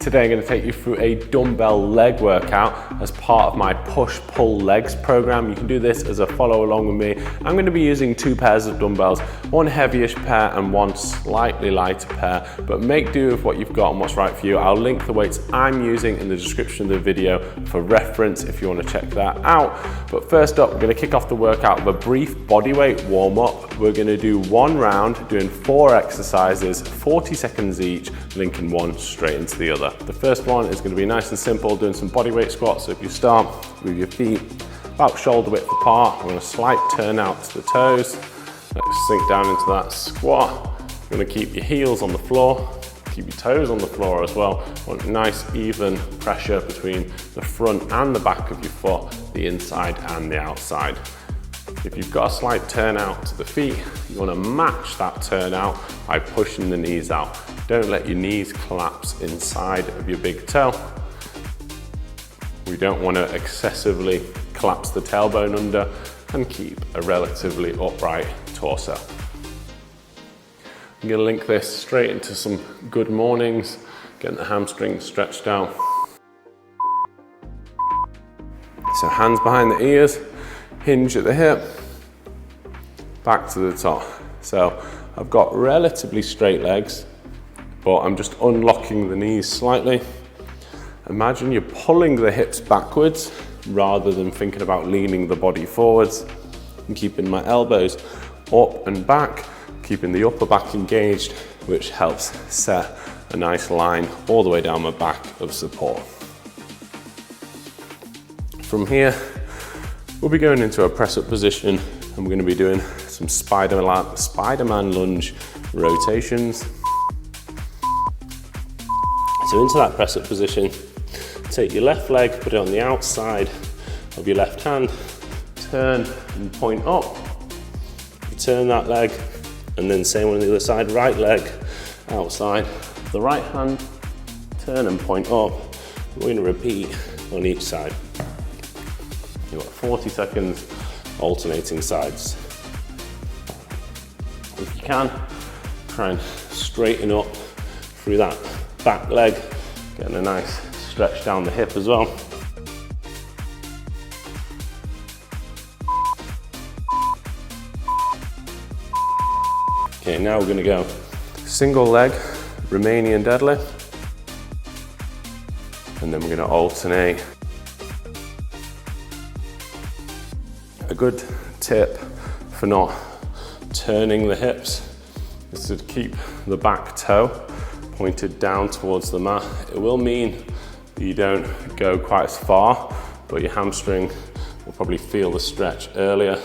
Today I'm going to take you through a dumbbell leg workout as part of my push-pull legs program. You can do this as a follow along with me. I'm going to be using two pairs of dumbbells, one heavyish pair and one slightly lighter pair, but make do with what you've got and what's right for you. I'll link the weights I'm using in the description of the video for reference if you want to check that out. But first up, we're going to kick off the workout with a brief bodyweight warm-up. We're going to do one round, doing 4 exercises, 40 seconds each, linking one straight into the other. The first one is going to be nice and simple, doing some bodyweight squats. So if you start with your feet about shoulder width apart, we're going to slight turn out to the toes. Let's sink down into that squat. You're going to keep your heels on the floor, keep your toes on the floor as well. Want nice even pressure between the front and the back of your foot, the inside and the outside. If you've got a slight turn out to the feet, you want to match that turn out by pushing the knees out. Don't let your knees collapse inside of your big toe. We don't want to excessively collapse the tailbone under and keep a relatively upright torso. I'm going to link this straight into some good mornings, getting the hamstrings stretched out. So hands behind the ears, hinge at the hip, back to the top. So I've got relatively straight legs, but I'm just unlocking the knees slightly. Imagine you're pulling the hips backwards rather than thinking about leaning the body forwards. I'm keeping my elbows up and back, keeping the upper back engaged, which helps set a nice line all the way down my back of support. From here, we'll be going into a press-up position and we're going to be doing some Spider-Man lunge rotations. So into that press-up position, take your left leg, put it on the outside of your left hand, turn and point up. You turn that leg, and then same on the other side, right leg outside the right hand, turn and point up. We're going to repeat on each side. You've got 40 seconds alternating sides. If you can, try and straighten up through that back leg, getting a nice stretch down the hip as well. Okay, now we're going to go single leg Romanian deadlift, and then we're going to alternate. A good tip for not turning the hips is to keep the back toe pointed down towards the mat. It will mean that you don't go quite as far, but your hamstring will probably feel the stretch earlier.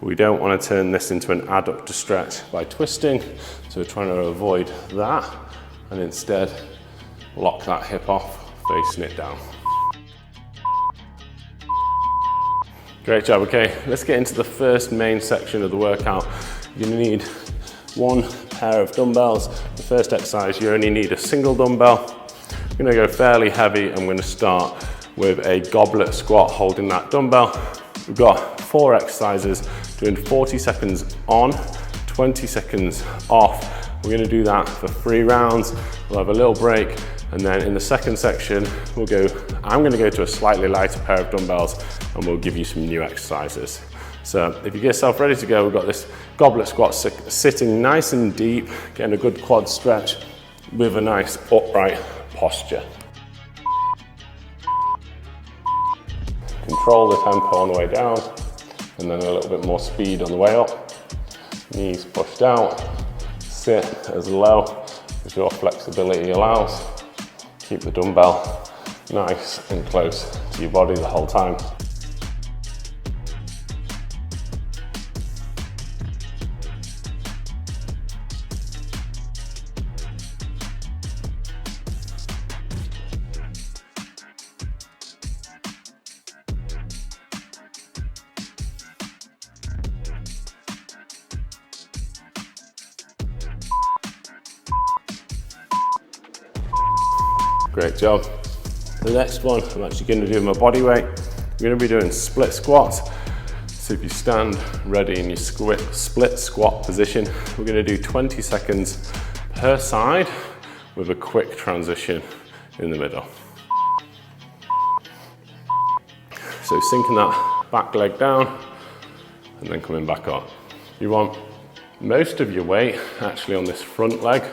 We don't want to turn this into an adductor stretch by twisting, so we're trying to avoid that and instead lock that hip off, facing it down. Great job. Okay, let's get into the first main section of the workout. You're going to need one pair of dumbbells. The first exercise, you only need a single dumbbell. I'm going to go fairly heavy. I'm going to start with a goblet squat holding that dumbbell. We've got 4 exercises, doing 40 seconds on, 20 seconds off. We're going to do that for 3 rounds. We'll have a little break, and then in the second section, I'm going to go to a slightly lighter pair of dumbbells and we'll give you some new exercises. So if you get yourself ready to go, we've got this goblet squat sitting nice and deep, getting a good quad stretch with a nice upright posture. Control the tempo on the way down, and then a little bit more speed on the way up. Knees pushed out, sit as low as your flexibility allows. Keep the dumbbell nice and close to your body the whole time. Great job. The next one I'm actually going to do my body weight. I'm going to be doing split squats. So if you stand ready in your split squat position, we're going to do 20 seconds per side with a quick transition in the middle. So sinking that back leg down and then coming back up. You want most of your weight actually on this front leg,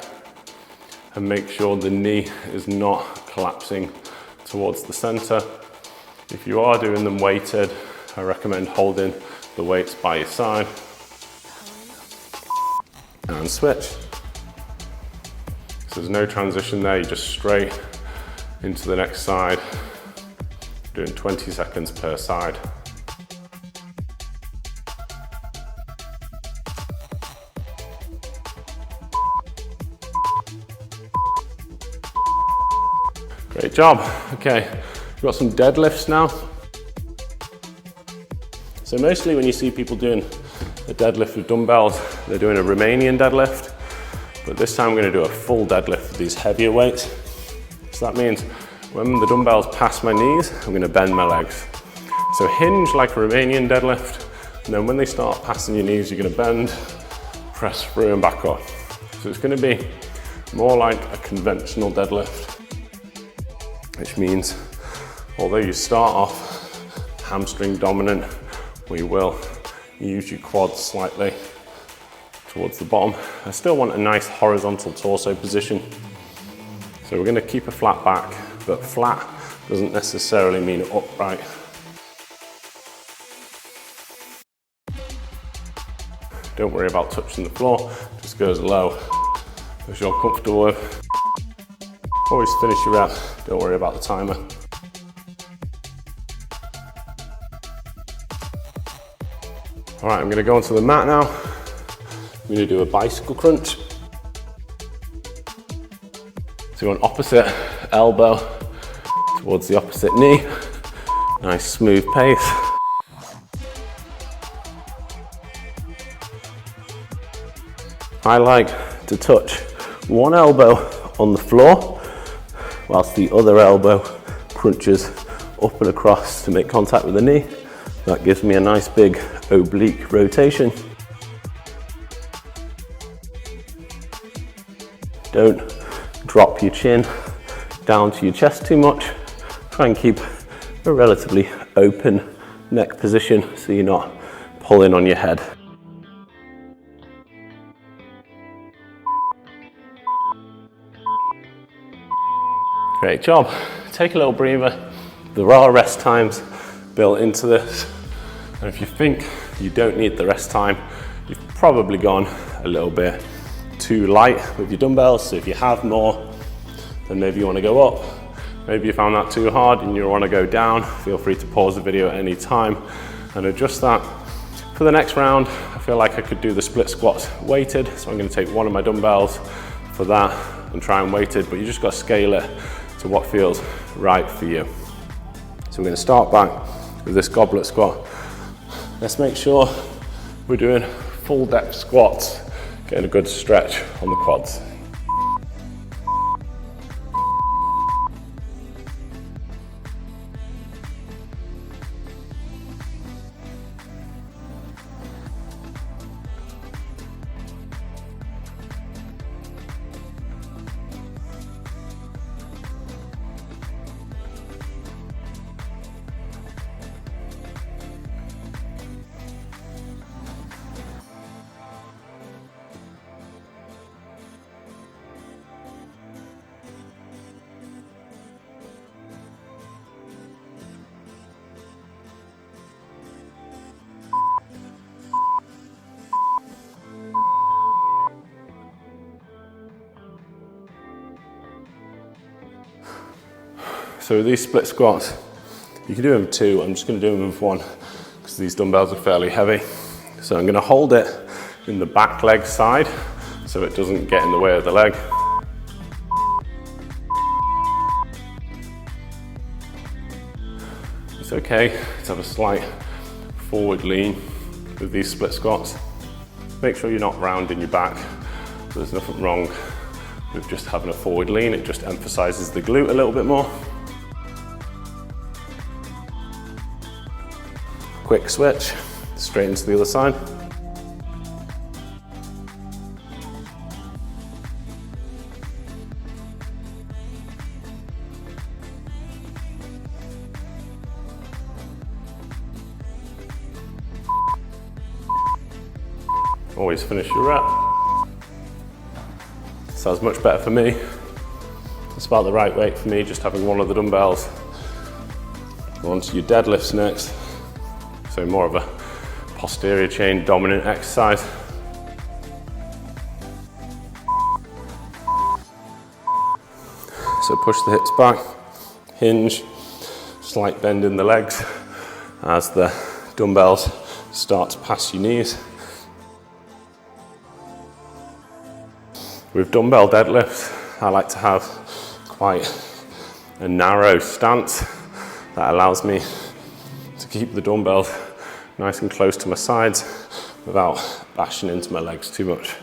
and make sure the knee is not collapsing towards the center. If you are doing them weighted, I recommend holding the weights by your side. And switch. So there's no transition there, you're just straight into the next side, doing 20 seconds per side. Great job. Okay, we've got some deadlifts now. So mostly when you see people doing a deadlift with dumbbells, they're doing a Romanian deadlift, but this time I'm going to do a full deadlift with these heavier weights. So that means when the dumbbells pass my knees, I'm going to bend my legs. So hinge like a Romanian deadlift, and then when they start passing your knees, you're going to bend, press through and back up. So it's going to be more like a conventional deadlift, which means although you start off hamstring dominant, we will use your quads slightly towards the bottom. I still want a nice horizontal torso position. So we're going to keep a flat back, but flat doesn't necessarily mean upright. Don't worry about touching the floor, just go as low as you're comfortable with. Always finish your rep, don't worry about the timer. All right, I'm going to go onto the mat now. I'm going to do a bicycle crunch. So you want opposite elbow towards the opposite knee. Nice smooth pace. I like to touch one elbow on the floor whilst the other elbow crunches up and across to make contact with the knee. That gives me a nice big oblique rotation. Don't drop your chin down to your chest too much. Try and keep a relatively open neck position so you're not pulling on your head. Great job. Take a little breather. There are rest times built into this, and if you think you don't need the rest time, you've probably gone a little bit too light with your dumbbells. So if you have more, then maybe you want to go up. Maybe you found that too hard and you want to go down, feel free to pause the video at any time and adjust that. For the next round, I feel like I could do the split squats weighted, so I'm going to take one of my dumbbells for that and try and weight it, but you just got to scale it to what feels right for you. So we're going to start back with this goblet squat. Let's make sure we're doing full depth squats, getting a good stretch on the quads. So these split squats, you can do them with two. I'm just going to do them with one because these dumbbells are fairly heavy. So I'm going to hold it in the back leg side so it doesn't get in the way of the leg. It's okay to have a slight forward lean with these split squats. Make sure you're not rounding your back. There's nothing wrong with just having a forward lean. It just emphasizes the glute a little bit more. Quick switch, straight into the other side. always finish your rep. Sounds much better for me. It's about the right weight for me, just having one of the dumbbells. Go on to your deadlifts next. So more of a posterior chain dominant exercise. So push the hips back, hinge, slight bend in the legs as the dumbbells start to pass your knees. With dumbbell deadlifts, I like to have quite a narrow stance that allows me to keep the dumbbells nice and close to my sides without bashing into my legs too much.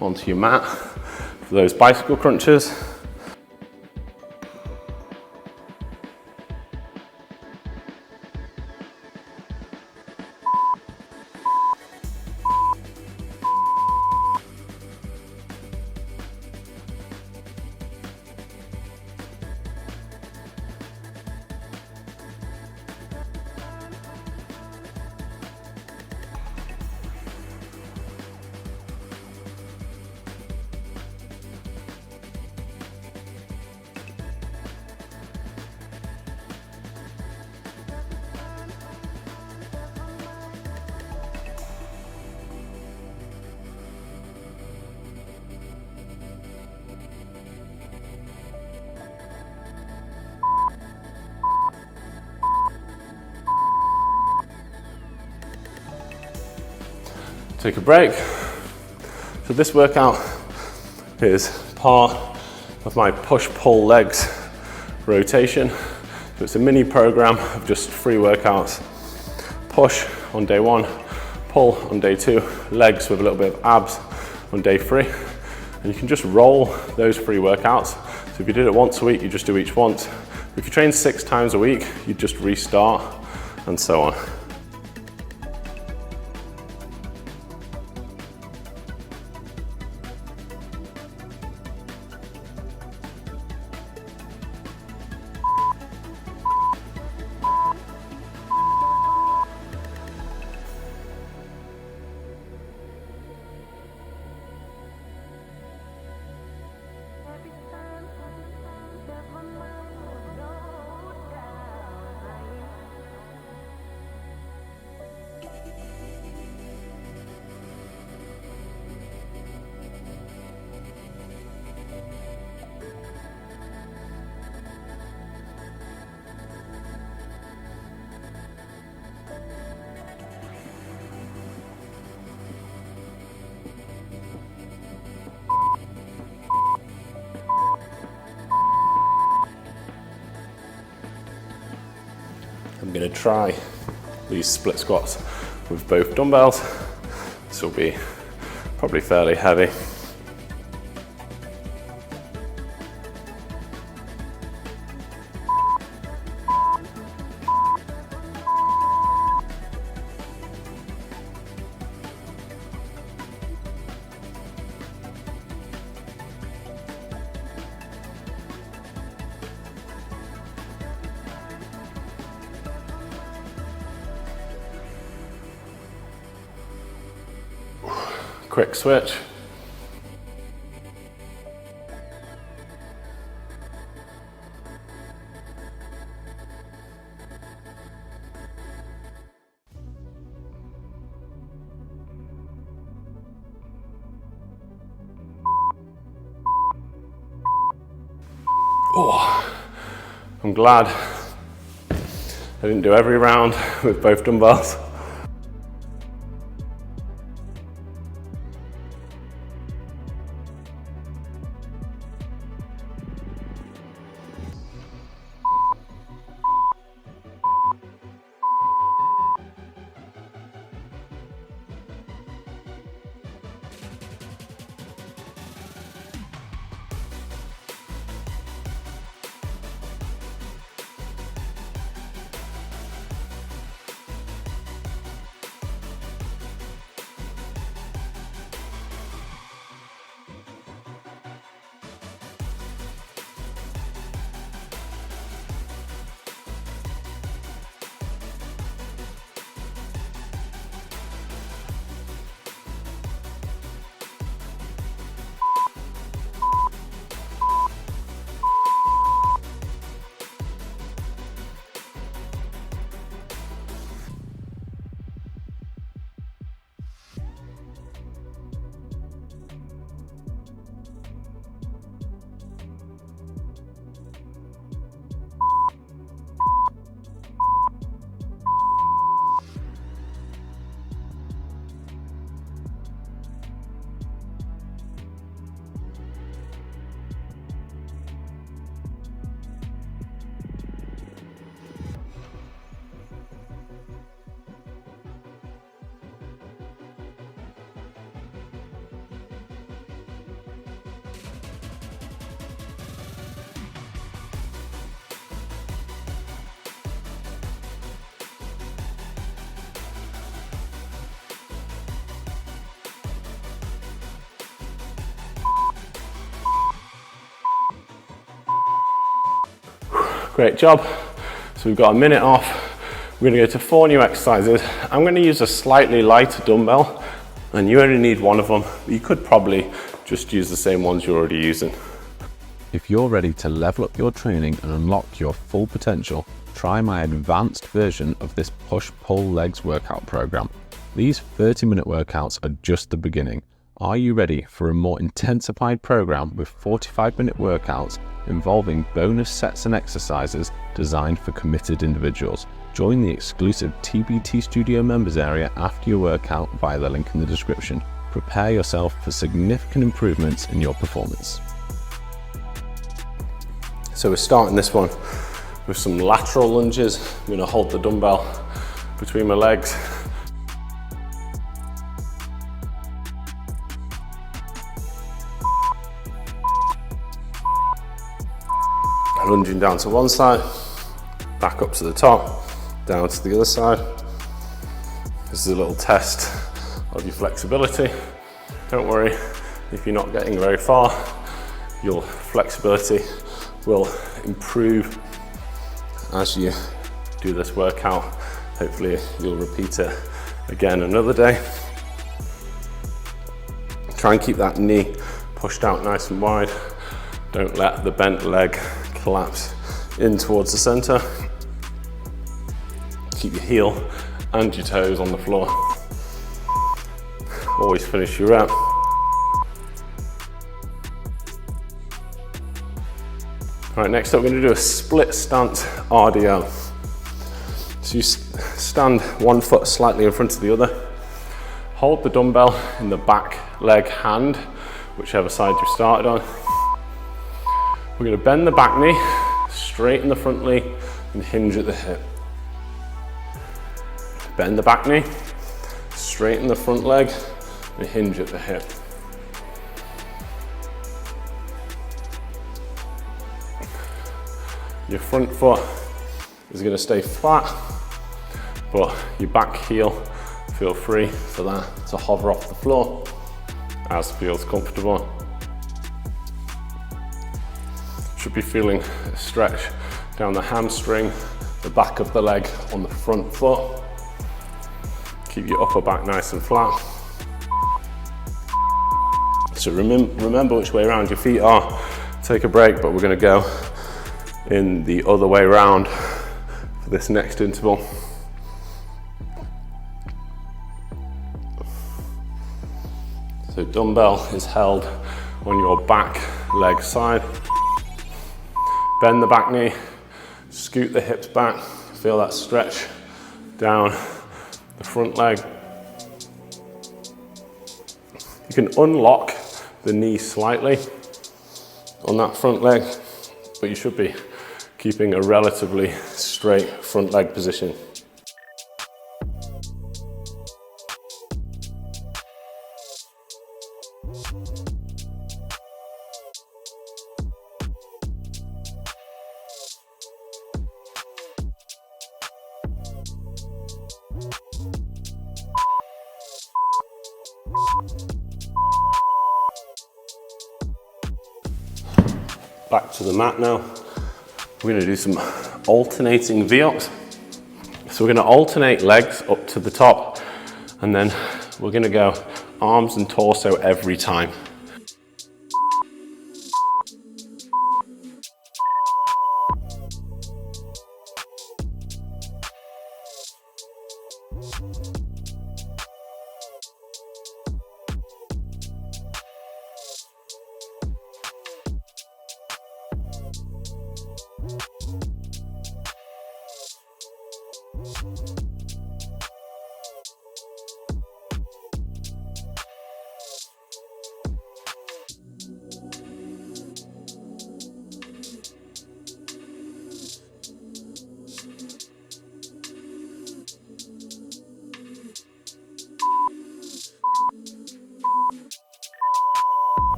Onto your mat for those bicycle crunches. Take a break. So this workout is part of my push-pull legs rotation. So it's a mini program of just 3 workouts. Push on day 1, pull on day 2, legs with a little bit of abs on day 3. And you can just roll those 3 workouts. So if you did it once a week, you just do each once. If you train 6 times a week, you just restart and so on. I'm going to try these split squats with both dumbbells. This will be probably fairly heavy. Quick switch. Oh, I'm glad I didn't do every round with both dumbbells. Great job. So we've got a minute off. We're gonna go to 4 new exercises. I'm gonna use a slightly lighter dumbbell, and you only need one of them. You could probably just use the same ones you're already using. If you're ready to level up your training and unlock your full potential, try my advanced version of this push-pull legs workout program. These 30-minute workouts are just the beginning. Are you ready for a more intensified program with 45-minute workouts involving bonus sets and exercises designed for committed individuals? Join the exclusive TBT Studio members area after your workout via the link in the description. Prepare yourself for significant improvements in your performance. So we're starting this one with some lateral lunges. I'm gonna hold the dumbbell between my legs. Lunging down to one side, back up to the top, down to the other side. This is a little test of your flexibility. Don't worry if you're not getting very far, your flexibility will improve as you do this workout. Hopefully you'll repeat it again another day. Try and keep that knee pushed out nice and wide. Don't let the bent leg collapse in towards the center. Keep your heel and your toes on the floor. Always finish your rep. All right, next up we're gonna do a split stance RDL. So you stand one foot slightly in front of the other. Hold the dumbbell in the back leg hand, whichever side you started on. We're gonna bend the back knee, straighten the front leg, and hinge at the hip. Bend the back knee, straighten the front leg, and hinge at the hip. Your front foot is going to stay flat, but your back heel, feel free for that to hover off the floor as feels comfortable. Should be feeling a stretch down the hamstring, the back of the leg on the front foot. Keep your upper back nice and flat. So remember which way around your feet are. Take a break, but we're going to go in the other way around for this next interval. So dumbbell is held on your back leg side. Bend the back knee, scoot the hips back, feel that stretch down the front leg. You can unlock the knee slightly on that front leg, but you should be keeping a relatively straight front leg position. Back to the mat now. We're going to do some alternating V-ups. So we're going to alternate legs up to the top, and then we're going to go arms and torso every time.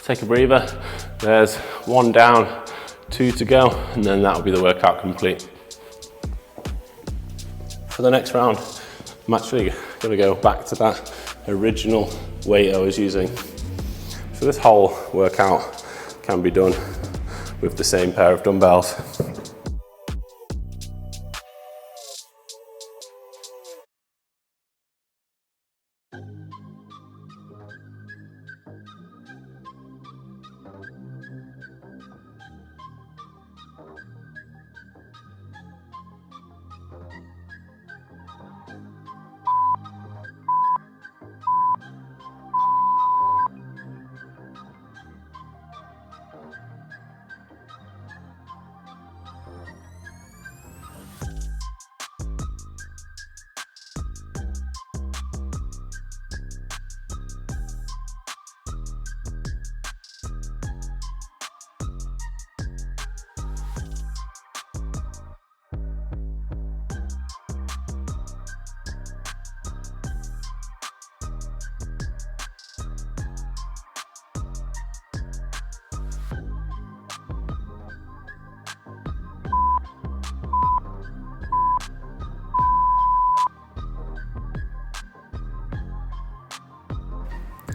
Take a breather. There's one down, 2 to go, and then that'll be the workout complete. For the next round, I'm actually going to go back to that original weight I was using. So this whole workout can be done with the same pair of dumbbells.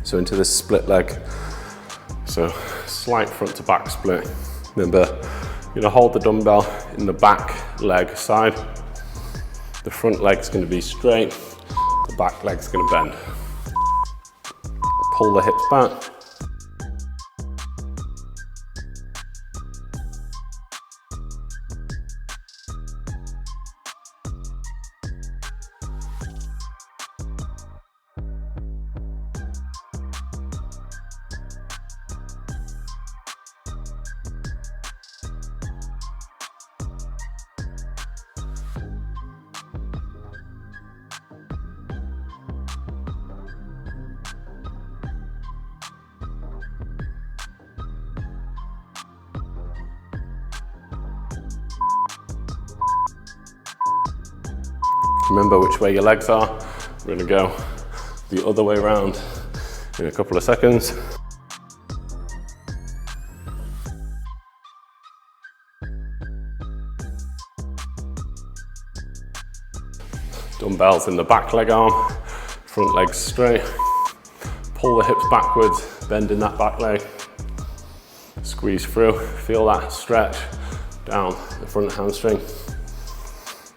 So into this split leg. So slight front to back split. Remember, you're gonna hold the dumbbell in the back leg side. The front leg's gonna be straight, the back leg's gonna bend. Pull the hips back. Remember which way your legs are. We're gonna go the other way around in a couple of seconds. Dumbbells in the back leg arm, front leg straight. Pull the hips backwards, bend in that back leg. Squeeze through, feel that stretch down the front hamstring.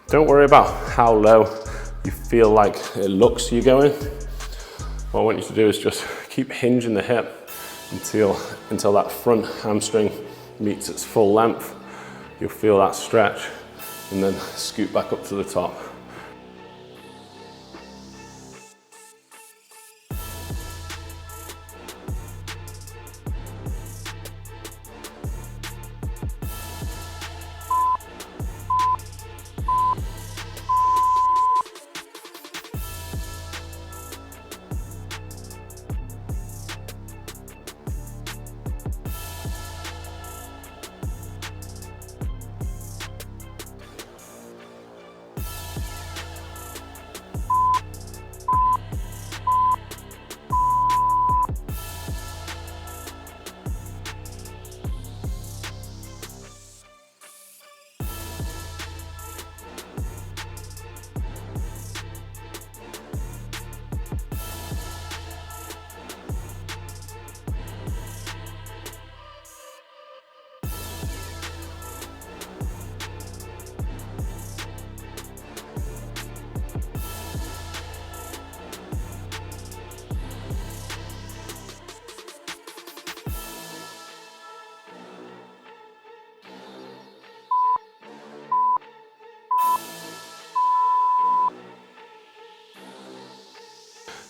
Don't worry about how low you feel like it looks you're going. What I want you to do is just keep hinging the hip until that front hamstring meets its full length. You'll feel that stretch and then scoot back up to the top.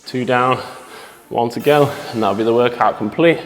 Two down, one to go, and that'll be the workout complete.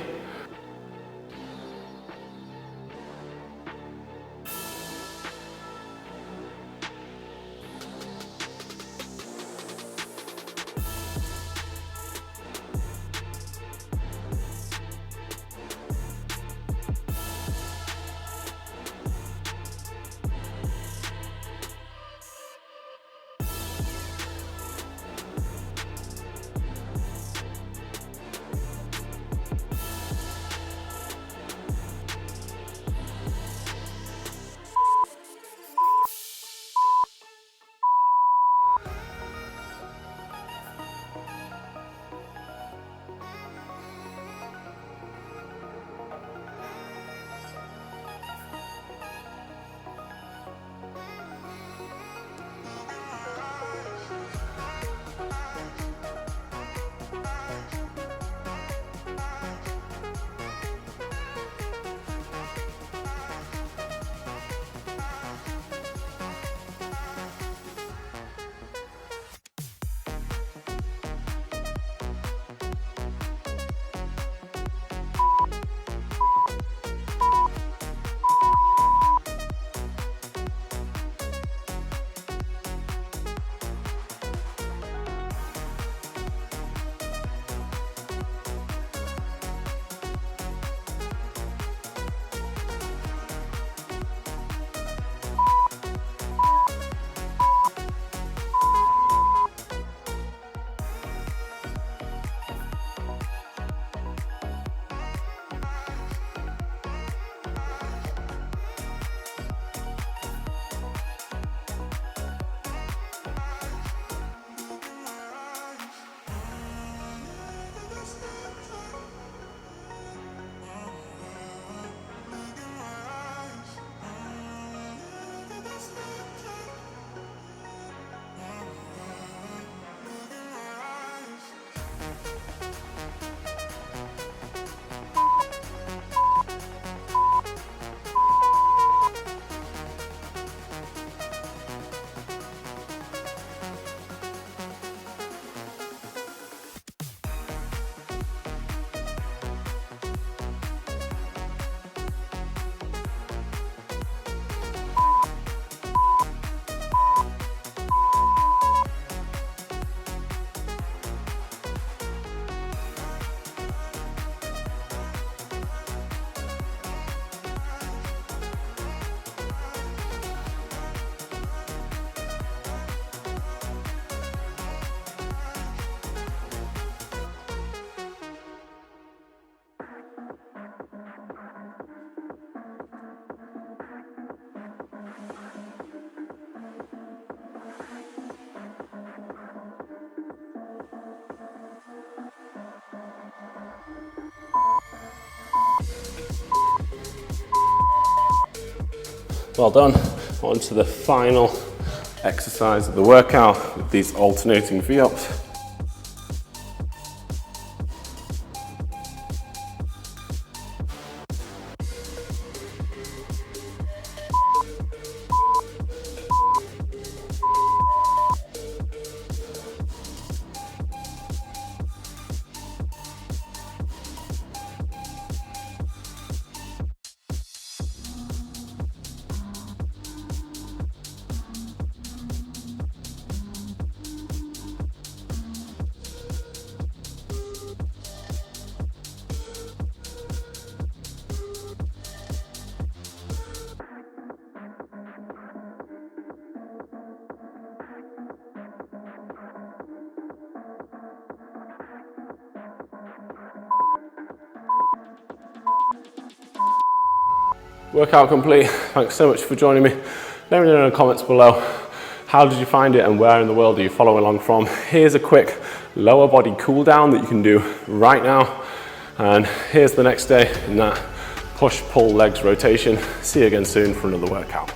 Well done. On to the final exercise of the workout with these alternating V-ups. Workout complete. Thanks so much for joining me. Let me know in the comments below, how did you find it and where in the world are you following along from? Here's a quick lower body cool down that you can do right now. And here's the next day in that push-pull legs rotation. See you again soon for another workout.